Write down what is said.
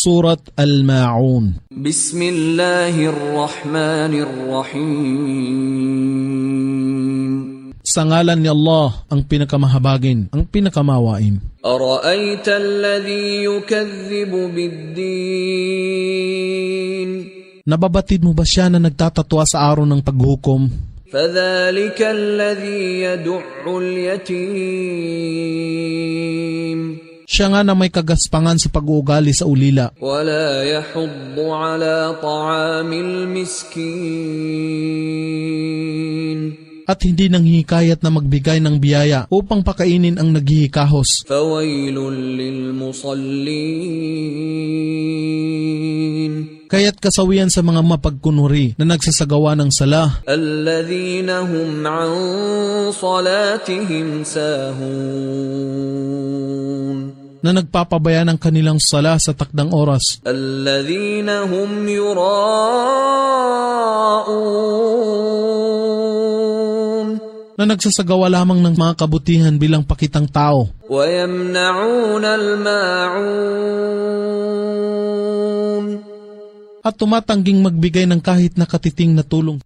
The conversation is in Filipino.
Surat Al-Ma'un. Bismillahirrahmanirrahim. Sa ngalan ni Allah, ang pinakamahabagin, ang pinakamawain. Ara'ayta alladhi yukazzibu bid-din. Nababatid mo ba siya na nagtatatwa sa araw ng paghukom? Fadhalika alladhi yad'u al-yatim. Siya nga na may kagaspangan sa pag-uugali sa ulila. Wala yahuddu ala ta'amil miskin. At hindi nanghihikayat na magbigay ng biyaya upang pakainin ang naghihikahos. Fawailun lil musallin. Kaya't kasawian sa mga mapagkunuri na nagsasagawa ng sala. Alladhina hum an salatihim sahun. Na nagpapabaya ng kanilang sala sa takdang oras. Alladhina hum yura'un. Na nagsasagawa lamang ng mga kabutihan bilang pakitang tao. Wa yamna'una al-ma'un. At tumatangging magbigay ng kahit na katiting na tulong.